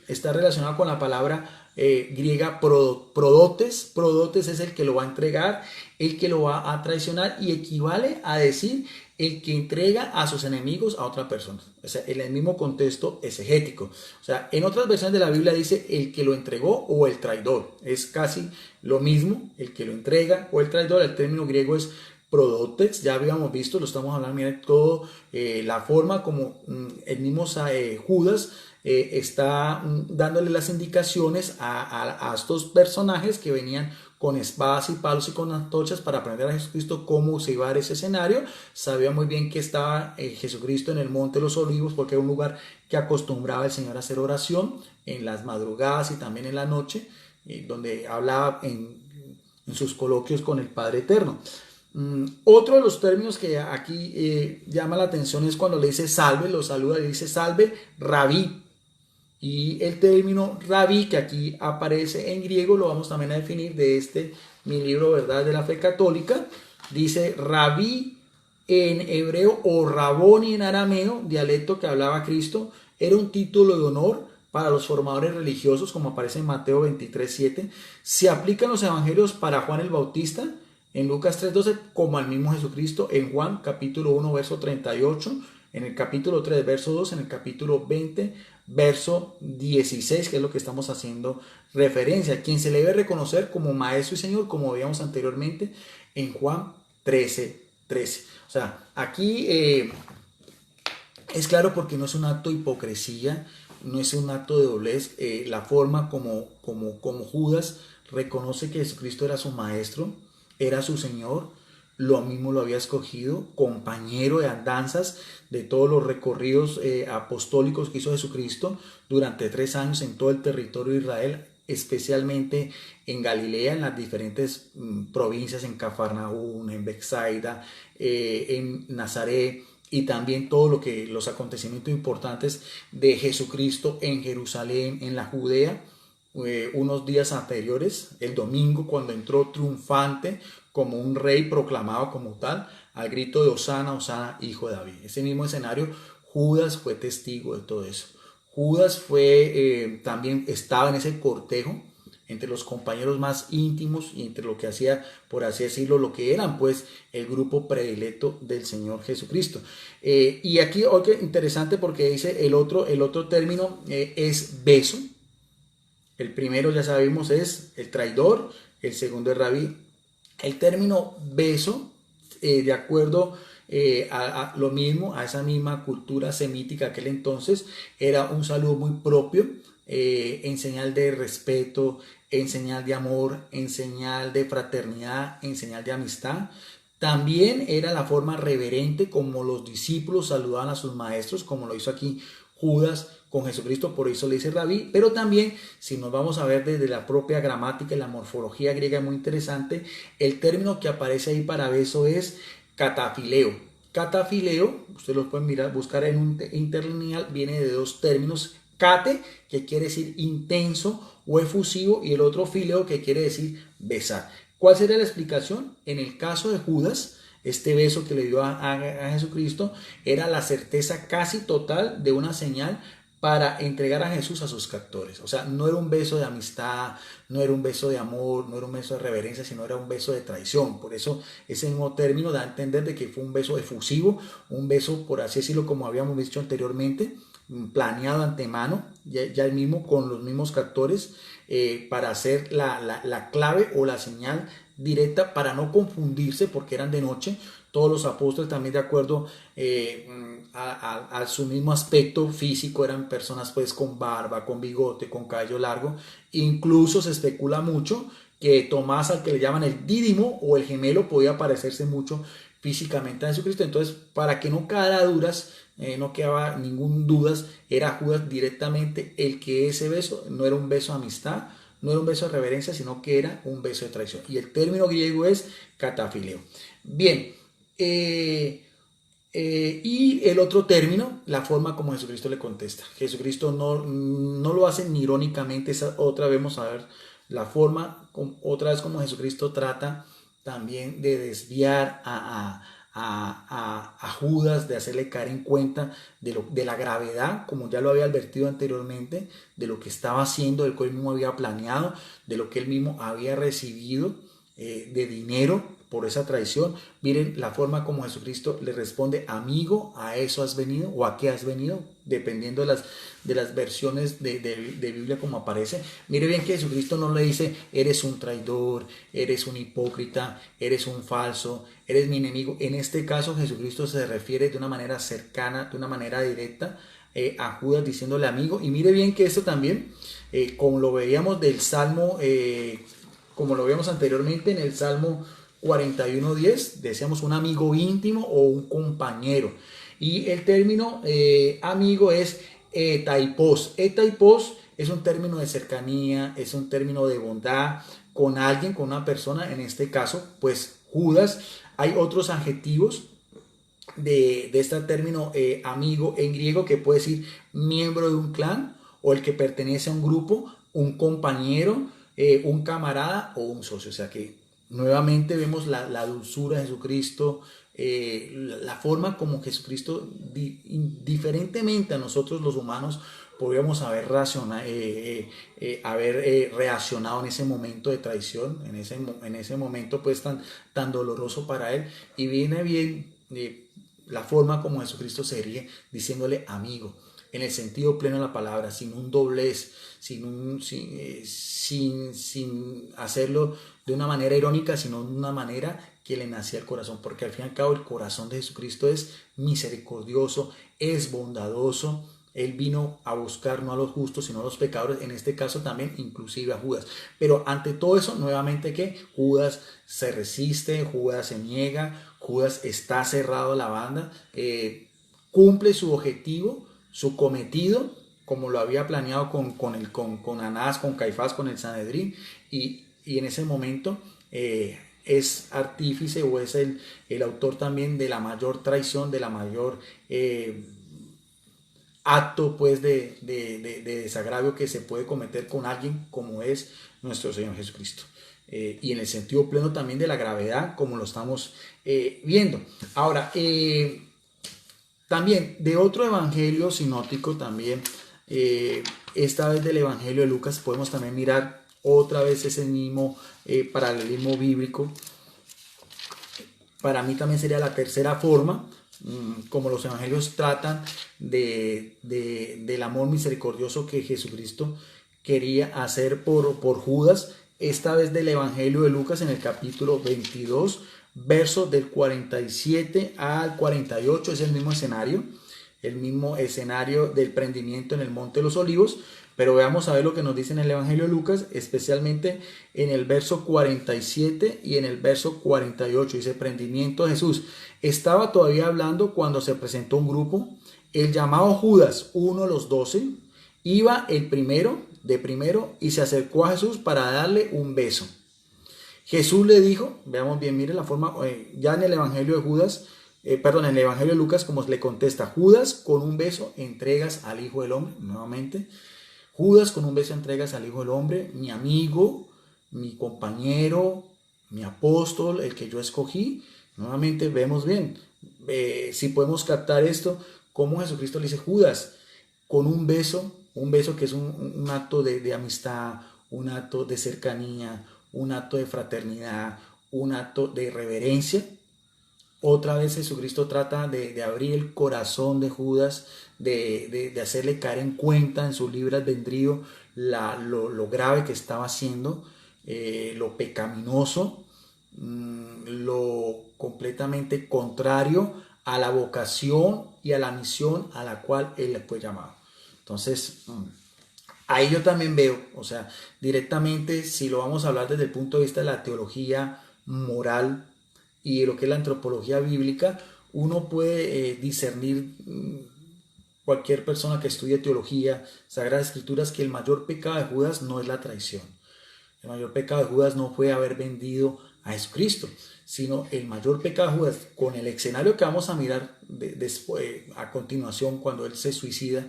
está relacionado con la palabra griega prodotes. Prodotes es el que lo va a entregar, el que lo va a traicionar, y equivale a decir el que entrega a sus enemigos a otra persona. O sea, en el mismo contexto exegético. O sea, en otras versiones de la Biblia dice el que lo entregó o el traidor. Es casi lo mismo, el que lo entrega o el traidor. El término griego es prodotes, ya habíamos visto, lo estamos hablando, miren todo la forma como el mismo Judas está dándole las indicaciones a estos personajes que venían con espadas y palos y con antorchas para aprender a Jesucristo cómo se iba a dar ese escenario. Sabía muy bien que estaba Jesucristo en el Monte de los Olivos, porque era un lugar que acostumbraba el Señor a hacer oración en las madrugadas y también en la noche, donde hablaba en sus coloquios con el Padre Eterno. Otro de los términos que aquí llama la atención es cuando le dice salve, lo saluda, le dice salve, rabí. Y el término rabí, que aquí aparece en griego, lo vamos también a definir de mi libro Verdad de la Fe Católica. Dice rabí en hebreo o raboni en arameo, dialecto que hablaba Cristo. Era un título de honor para los formadores religiosos, como aparece en Mateo 23:7. Se aplica en los evangelios para Juan el Bautista, en Lucas 3:12, como al mismo Jesucristo en Juan capítulo 1 verso 38, en el capítulo 3 verso 2, en el capítulo 20 verso 16, que es lo que estamos haciendo referencia, quien se le debe reconocer como maestro y señor, como veíamos anteriormente en Juan 13:13. O sea, aquí es claro, porque no es un acto de hipocresía, no es un acto de doblez, la forma como Judas reconoce que Jesucristo era su maestro, era su Señor, lo mismo lo había escogido, compañero de andanzas de todos los recorridos apostólicos que hizo Jesucristo durante 3 años en todo el territorio de Israel, especialmente en Galilea, en las diferentes provincias, en Cafarnaúm, en Betsaida, en Nazaret, y también los acontecimientos importantes de Jesucristo en Jerusalén, en la Judea, unos días anteriores, el domingo, cuando entró triunfante como un rey proclamado como tal, al grito de Hosana, Hosana, hijo de David. Ese mismo escenario, Judas fue testigo de todo eso. Judas también estaba en ese cortejo entre los compañeros más íntimos y entre lo que hacía, por así decirlo, lo que eran pues el grupo predilecto del Señor Jesucristo. Y aquí, oye, interesante porque dice el otro término es beso. El primero ya sabemos es el traidor, el segundo es rabí. El término beso, de acuerdo a lo mismo, a esa misma cultura semítica aquel entonces, era un saludo muy propio, en señal de respeto, en señal de amor, en señal de fraternidad, en señal de amistad. También era la forma reverente como los discípulos saludaban a sus maestros, como lo hizo aquí Judas con Jesucristo, por eso le dice rabí. Pero también, si nos vamos a ver desde la propia gramática y la morfología griega, muy interesante, el término que aparece ahí para beso es catafileo. Catafileo, ustedes lo pueden mirar, buscar en un interlineal, viene de dos términos: cate, que quiere decir intenso o efusivo, y el otro fileo, que quiere decir besar. ¿Cuál sería la explicación? En el caso de Judas, este beso que le dio a Jesucristo era la certeza casi total de una señal para entregar a Jesús a sus captores. O sea, no era un beso de amistad, no era un beso de amor, no era un beso de reverencia, sino era un beso de traición. Por eso ese mismo término da a entender de que fue un beso efusivo, un beso, por así decirlo, como habíamos dicho anteriormente, planeado antemano, ya el mismo con los mismos captores, para hacer la clave o la señal directa para no confundirse, porque eran de noche. Todos los apóstoles también, de acuerdo a su mismo aspecto físico, eran personas pues con barba, con bigote, con cabello largo. Incluso se especula mucho que Tomás, al que le llaman el dídimo o el gemelo, podía parecerse mucho físicamente a Jesucristo. Entonces, para que no quedara dudas, no quedaba ningún dudas, era Judas directamente el que ese beso no era un beso de amistad, no era un beso de reverencia, sino que era un beso de traición. Y el término griego es catafileo. Bien, y el otro término, la forma como Jesucristo le contesta. Jesucristo no lo hace ni irónicamente, esa otra vez vamos a ver la forma, otra vez como Jesucristo trata también de desviar a Judas, de hacerle caer en cuenta de la gravedad, como ya lo había advertido anteriormente, de lo que estaba haciendo, de lo que él mismo había planeado, de lo que él mismo había recibido de dinero por esa traición. Miren la forma como Jesucristo le responde: amigo, ¿a eso has venido? ¿O a qué has venido? Dependiendo de las versiones de Biblia como aparece. Mire bien que Jesucristo no le dice: eres un traidor, eres un hipócrita, eres un falso, eres mi enemigo. En este caso Jesucristo se refiere de una manera cercana, de una manera directa, a Judas, diciéndole amigo. Y mire bien que esto también, como lo veíamos del Salmo, como lo veíamos anteriormente en el Salmo 41:10, decíamos un amigo íntimo o un compañero. Y el término amigo es etaipos. Etaipos es un término de cercanía, es un término de bondad con alguien, con una persona. En este caso, pues Judas. Hay otros adjetivos de este término amigo en griego, que puede decir miembro de un clan, o el que pertenece a un grupo, un compañero, un camarada o un socio. O sea que nuevamente vemos la dulzura de Jesucristo, la forma como Jesucristo, diferentemente a nosotros los humanos, podríamos haber reaccionado en ese momento de traición, en ese momento pues tan doloroso para él. Y viene bien la forma como Jesucristo se ríe, diciéndole amigo, en el sentido pleno de la palabra, sin un doblez, sin hacerlo de una manera irónica, sino de una manera que le nacía el corazón, porque al fin y al cabo el corazón de Jesucristo es misericordioso, es bondadoso. Él vino a buscar no a los justos, sino a los pecadores, en este caso también inclusive a Judas. Pero ante todo eso, nuevamente, que Judas se resiste, Judas se niega, Judas está cerrado a la banda, cumple su objetivo, su cometido, como lo había planeado con Anás, con Caifás, con el Sanedrín, y en ese momento es artífice, o es el autor también de la mayor traición, de la mayor acto pues de desagravio que se puede cometer con alguien como es nuestro Señor Jesucristo. Y en el sentido pleno también de la gravedad, como lo estamos viendo. Ahora, también de otro evangelio sinóptico, también esta vez del evangelio de Lucas, podemos también mirar otra vez ese mismo paralelismo bíblico. Para mí también sería la tercera forma, como los evangelios tratan del amor misericordioso que Jesucristo quería hacer por Judas, esta vez del evangelio de Lucas en el capítulo 22, versos del 47 al 48, es el mismo escenario del prendimiento en el Monte de los Olivos. Pero veamos a ver lo que nos dice en el Evangelio de Lucas, especialmente en el verso 47 y en el verso 48. Dice: prendimiento de Jesús. Estaba todavía hablando cuando se presentó un grupo. El llamado Judas, uno de los 12, iba de primero y se acercó a Jesús para darle un beso. Jesús le dijo, veamos bien, mire la forma, ya en el Evangelio en el Evangelio de Lucas, como le contesta: Judas, con un beso entregas al Hijo del Hombre. Nuevamente, Judas, con un beso entregas al Hijo del Hombre, mi amigo, mi compañero, mi apóstol, el que yo escogí. Nuevamente vemos bien, si podemos captar esto, cómo Jesucristo le dice: Judas, con un beso que es un acto de amistad, un acto de cercanía, un acto de fraternidad, un acto de reverencia. Otra vez Jesucristo trata de abrir el corazón de Judas, de hacerle caer en cuenta en su libre albedrío lo grave que estaba haciendo, lo pecaminoso, lo completamente contrario a la vocación y a la misión a la cual él le fue llamado. Entonces, ahí yo también veo, o sea, directamente, si lo vamos a hablar desde el punto de vista de la teología moral y de lo que es la antropología bíblica, uno puede discernir, cualquier persona que estudie teología, Sagradas Escrituras, que el mayor pecado de Judas no es la traición. El mayor pecado de Judas no fue haber vendido a Jesucristo, sino el mayor pecado de Judas, con el escenario que vamos a mirar después, a continuación, cuando él se suicida,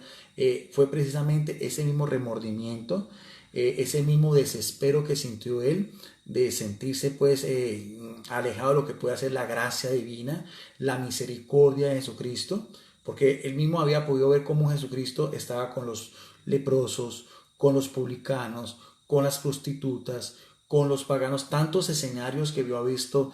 fue precisamente ese mismo remordimiento, ese mismo desespero que sintió él, de sentirse pues alejado de lo que puede hacer la gracia divina, la misericordia de Jesucristo, porque él mismo había podido ver cómo Jesucristo estaba con los leprosos, con los publicanos, con las prostitutas, con los paganos, tantos escenarios que había visto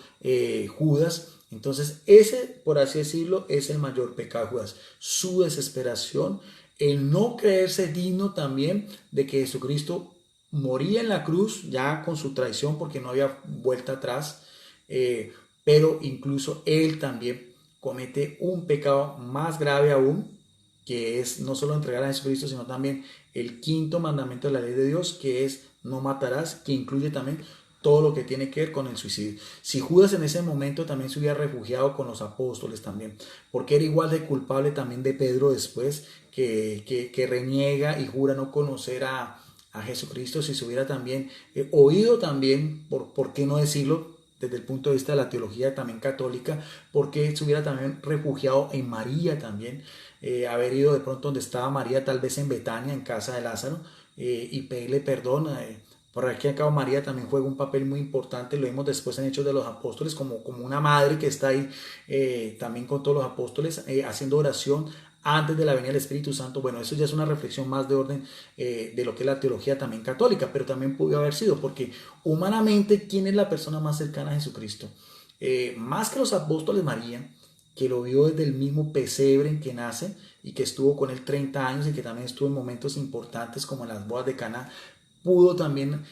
Judas. Entonces ese, por así decirlo, es el mayor pecado de Judas, su desesperación, el no creerse digno también de que Jesucristo moría en la cruz ya con su traición, porque no había vuelta atrás, pero incluso él también comete un pecado más grave aún, que es no solo entregar a Jesucristo, sino también el quinto mandamiento de la ley de Dios, que es no matarás, que incluye también todo lo que tiene que ver con el suicidio. Si Judas en ese momento también se hubiera refugiado con los apóstoles también, porque era igual de culpable también de Pedro después, que reniega y jura no conocer a Jesucristo, si se hubiera también oído también, por qué no decirlo, desde el punto de vista de la teología también católica, porque se hubiera también refugiado en María también, haber ido de pronto donde estaba María, tal vez en Betania, en casa de Lázaro, y pedirle perdón. Por aquí acá María también juega un papel muy importante, lo vemos después en Hechos de los Apóstoles, como una madre que está ahí también con todos los apóstoles, haciendo oración antes de la venida del Espíritu Santo. Bueno, eso ya es una reflexión más de orden de lo que es la teología también católica, pero también pudo haber sido, porque humanamente, ¿quién es la persona más cercana a Jesucristo? Más que los apóstoles, María, que lo vio desde el mismo pesebre en que nace y que estuvo con él 30 años y que también estuvo en momentos importantes como en las bodas de Caná. Pudo también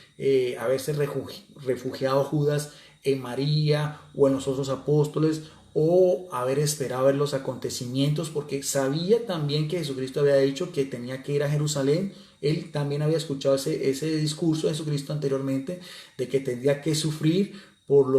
haberse refugiado Judas en María o en los otros apóstoles, o haber esperado ver los acontecimientos, porque sabía también que Jesucristo había dicho que tenía que ir a Jerusalén. Él también había escuchado ese discurso de Jesucristo anteriormente, de que tendría que sufrir por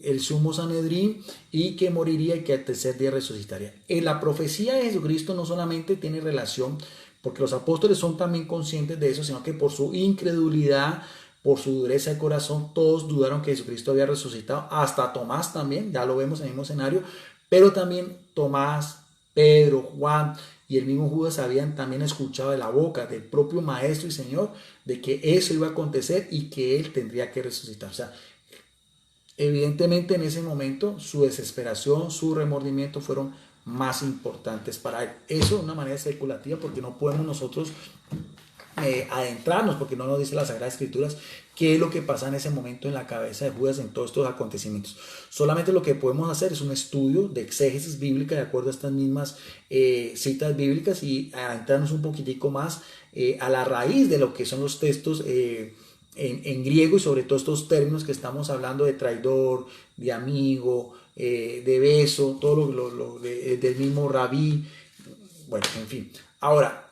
el sumo Sanedrín y que moriría y que al tercer día resucitaría. La profecía de Jesucristo no solamente tiene relación, porque los apóstoles son también conscientes de eso, sino que por su incredulidad, por su dureza de corazón, todos dudaron que Jesucristo había resucitado, hasta Tomás también, ya lo vemos en el mismo escenario, pero también Tomás, Pedro, Juan y el mismo Judas habían también escuchado de la boca del propio Maestro y Señor de que eso iba a acontecer y que Él tendría que resucitar. O sea, evidentemente en ese momento su desesperación, su remordimiento fueron más importantes para Él. Eso de una manera especulativa, porque no podemos nosotros adentrarnos, porque no nos dice las Sagradas Escrituras qué es lo que pasa en ese momento en la cabeza de Judas en todos estos acontecimientos. Solamente lo que podemos hacer es un estudio de exégesis bíblica de acuerdo a estas mismas citas bíblicas y adentrarnos un poquitico más a la raíz de lo que son los textos en griego y sobre todo estos términos que estamos hablando de traidor, de amigo, de beso, todo del mismo rabí, bueno, en fin. Ahora,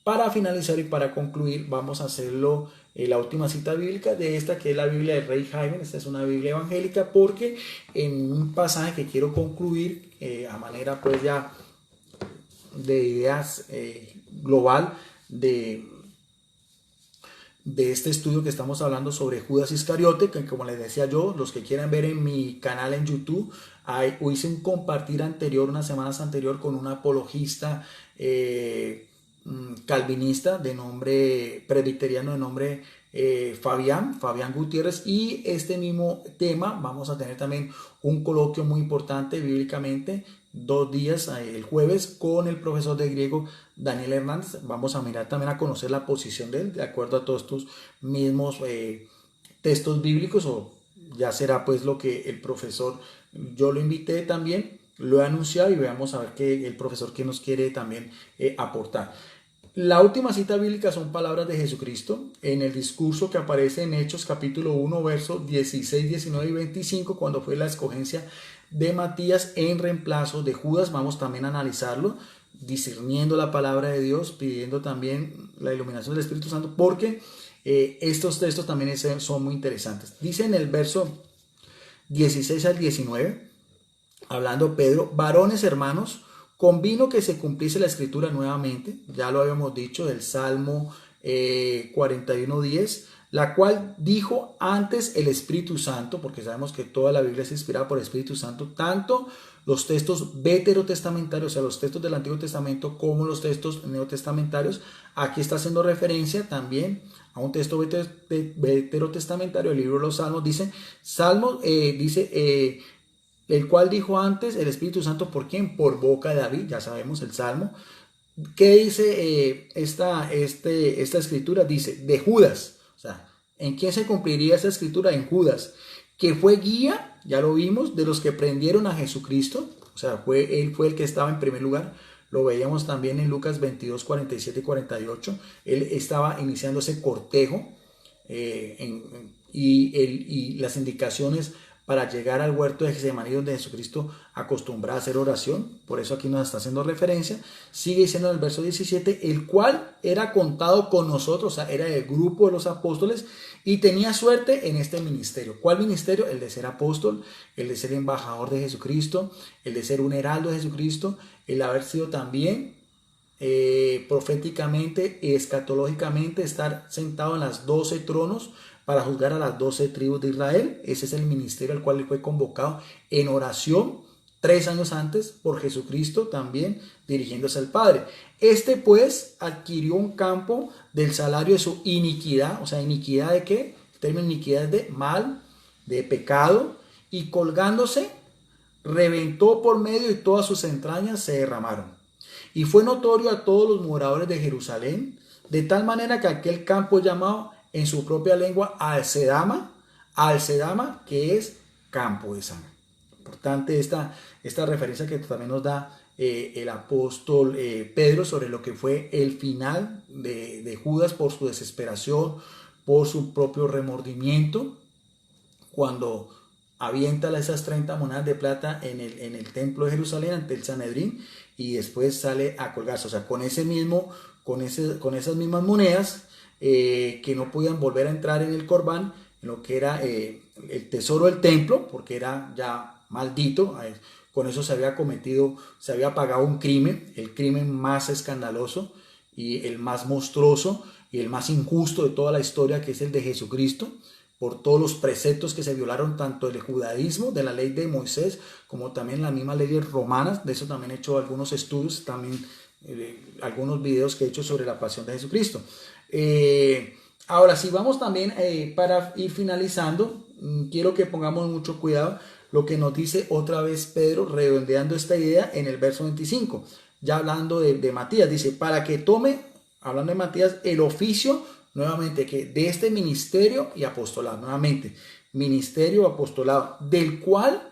para finalizar y para concluir, vamos a hacerlo la última cita bíblica de esta, que es la Biblia del Rey Jaime. Esta es una Biblia evangélica, porque en un pasaje que quiero concluir a manera pues ya de ideas global de este estudio que estamos hablando sobre Judas Iscariote, que como les decía yo, los que quieran ver en mi canal en YouTube, hice un compartir anterior, unas semanas anterior, con un apologista calvinista de nombre presbiteriano de nombre Fabián Gutiérrez, y este mismo tema vamos a tener también un coloquio muy importante bíblicamente 2 días, el jueves, con el profesor de griego Daniel Hernández. Vamos a mirar también a conocer la posición de él de acuerdo a todos estos mismos textos bíblicos, o ya será pues lo que el profesor, yo lo invité también, lo he anunciado, y veamos a ver qué el profesor que nos quiere también aportar. La última cita bíblica son palabras de Jesucristo en el discurso que aparece en Hechos capítulo 1, versos 16, 19 y 25, cuando fue la escogencia de Matías en reemplazo de Judas. Vamos también a analizarlo, discerniendo la palabra de Dios, pidiendo también la iluminación del Espíritu Santo, porque estos textos también son muy interesantes. Dice en el verso 16 al 19, hablando Pedro: varones hermanos, convino que se cumpliese la escritura nuevamente, ya lo habíamos dicho, del Salmo 41:10, la cual dijo antes el Espíritu Santo, porque sabemos que toda la Biblia es inspirada por el Espíritu Santo, tanto los textos veterotestamentarios, o sea, los textos del Antiguo Testamento, como los textos neotestamentarios. Aquí está haciendo referencia también a un texto veterotestamentario, el libro de los Salmos. Dice, el cual dijo antes el Espíritu Santo, ¿por quién? Por boca de David, ya sabemos el Salmo. ¿Qué dice esta escritura? Dice, de Judas. O sea, ¿en quién se cumpliría esa escritura? En Judas, que fue guía, ya lo vimos, de los que prendieron a Jesucristo. O sea, él fue el que estaba en primer lugar. Lo veíamos también en Lucas 22, 47 y 48. Él estaba iniciando ese cortejo y las indicaciones para llegar al huerto de Getsemaní, donde Jesucristo acostumbraba a hacer oración. Por eso aquí nos está haciendo referencia. Sigue diciendo en el verso 17, el cual era contado con nosotros, o sea, era del grupo de los apóstoles, y tenía suerte en este ministerio. ¿Cuál ministerio? El de ser apóstol, el de ser embajador de Jesucristo, el de ser un heraldo de Jesucristo, el haber sido también proféticamente y escatológicamente estar sentado en las 12 tronos para juzgar a las 12 tribus de Israel. Ese es el ministerio al cual él fue convocado en oración 3 años antes por Jesucristo, también dirigiéndose al Padre. Este pues adquirió un campo del salario de su iniquidad. O sea, ¿iniquidad de qué? El término iniquidad es de mal, de pecado, y colgándose reventó por medio y todas sus entrañas se derramaron. Y fue notorio a todos los moradores de Jerusalén, de tal manera que aquel campo llamado en su propia lengua Alcedama, que es campo de sangre. Importante esta referencia que también nos da el apóstol Pedro sobre lo que fue el final de Judas por su desesperación, por su propio remordimiento, cuando avienta esas 30 monedas de plata en el templo de Jerusalén ante el Sanedrín, y después sale a colgarse. O sea, con esas mismas monedas que no podían volver a entrar en el Corbán, en lo que era el tesoro del templo, porque era ya maldito. Con eso se había pagado un crimen, el crimen más escandaloso y el más monstruoso y el más injusto de toda la historia, que es el de Jesucristo, por todos los preceptos que se violaron, tanto del judaísmo, de la ley de Moisés, como también las mismas leyes romanas. De eso también he hecho algunos estudios, también algunos videos que he hecho sobre la pasión de Jesucristo. Ahora, si vamos también para ir finalizando, quiero que pongamos mucho cuidado lo que nos dice otra vez Pedro, redondeando esta idea en el verso 25, ya hablando de Matías. Dice, para que tome hablando de Matías, el oficio nuevamente que de este ministerio y apostolado, nuevamente, ministerio apostolado, del cual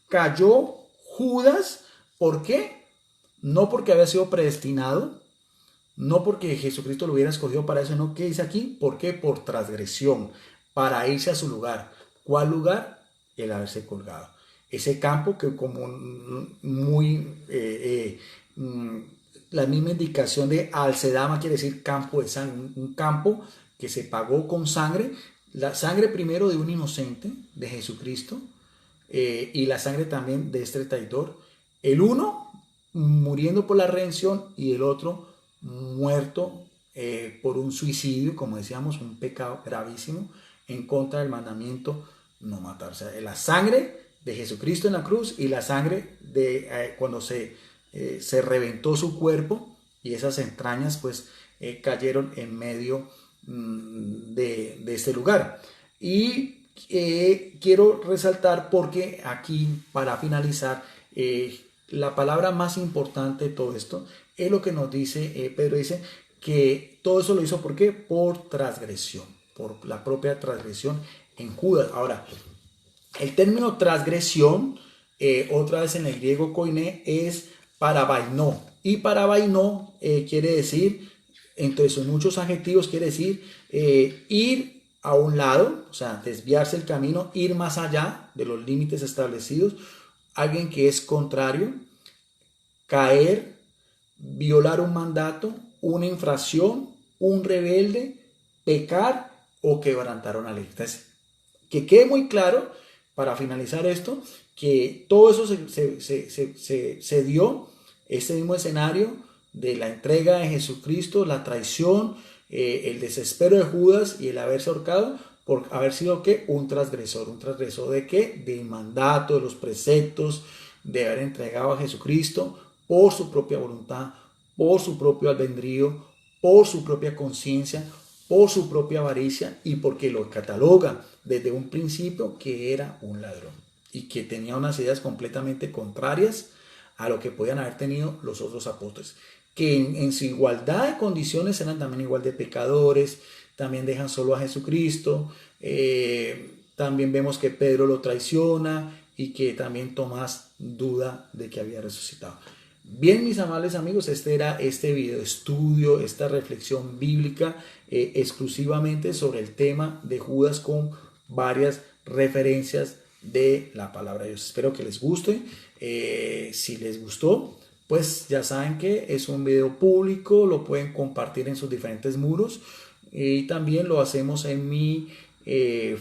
cayó Judas. ¿Por qué? No porque había sido predestinado, no porque Jesucristo lo hubiera escogido para eso, no, ¿qué dice aquí? ¿Por qué? Por transgresión, para irse a su lugar. ¿Cuál lugar? El haberse colgado. Ese campo que como muy la misma indicación de Alcedama quiere decir campo de sangre, un campo que se pagó con sangre, la sangre primero de un inocente, de Jesucristo, y la sangre también de este traidor, el uno muriendo por la redención y el otro muerto por un suicidio, como decíamos, un pecado gravísimo en contra del mandamiento no matar. O sea, la sangre de Jesucristo en la cruz y la sangre de cuando se reventó su cuerpo y esas entrañas pues cayeron en medio de este lugar. Y quiero resaltar porque aquí para finalizar la palabra más importante de todo esto es lo que nos dice Pedro, dice que todo eso lo hizo ¿por qué? Por transgresión, por la propia transgresión en Judas. Ahora, el término transgresión, otra vez en el griego koiné, es parabainó. Y parabainó quiere decir, entre sus muchos adjetivos, quiere decir ir a un lado, o sea, desviarse el camino, ir más allá de los límites establecidos, alguien que es contrario, caer, violar un mandato, una infracción, un rebelde, pecar o quebrantar una ley. Entonces, que quede muy claro, para finalizar esto, que todo eso se dio, este mismo escenario de la entrega de Jesucristo, la traición, el desespero de Judas y el haberse ahorcado por haber sido ¿qué? Un transgresor de qué? Del mandato, de los preceptos, de haber entregado a Jesucristo por su propia voluntad, por su propio albedrío, por su propia conciencia, por su propia avaricia y porque lo cataloga desde un principio que era un ladrón y que tenía unas ideas completamente contrarias a lo que podían haber tenido los otros apóstoles, que en su igualdad de condiciones eran también igual de pecadores, también dejan solo a Jesucristo, también vemos que Pedro lo traiciona y que también Tomás duda de que había resucitado. Bien, mis amables amigos, este era este video estudio, esta reflexión bíblica exclusivamente sobre el tema de Judas con varias referencias de la palabra de Dios. Espero que les guste. Si les gustó, pues ya saben que es un video público, lo pueden compartir en sus diferentes muros y también lo hacemos en mi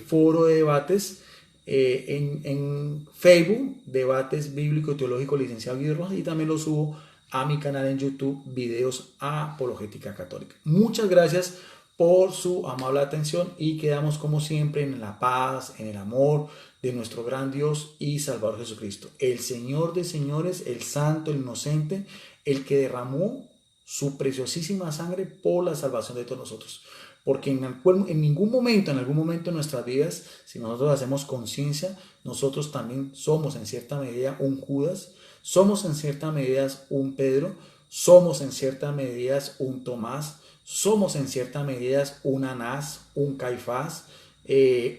foro de debates. En Facebook, Debates Bíblico Teológico Licenciado Guido Rojas, y también lo subo a mi canal en YouTube, Videos Apologética Católica. Muchas gracias por su amable atención y quedamos como siempre en la paz, en el amor de nuestro gran Dios y Salvador Jesucristo, el Señor de señores, el Santo, el Inocente, el que derramó su preciosísima sangre por la salvación de todos nosotros. Porque en algún momento de nuestras vidas, si nosotros hacemos conciencia, nosotros también somos en cierta medida un Judas, somos en cierta medida un Pedro, somos en cierta medida un Tomás, somos en cierta medida un Anás, un Caifás,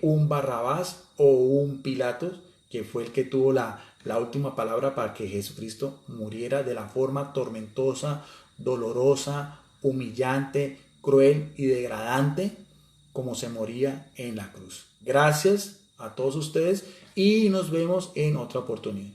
un Barrabás o un Pilatos, que fue el que tuvo la última palabra para que Jesucristo muriera de la forma tormentosa, dolorosa, humillante, cruel y degradante como se moría en la cruz. Gracias a todos ustedes y nos vemos en otra oportunidad.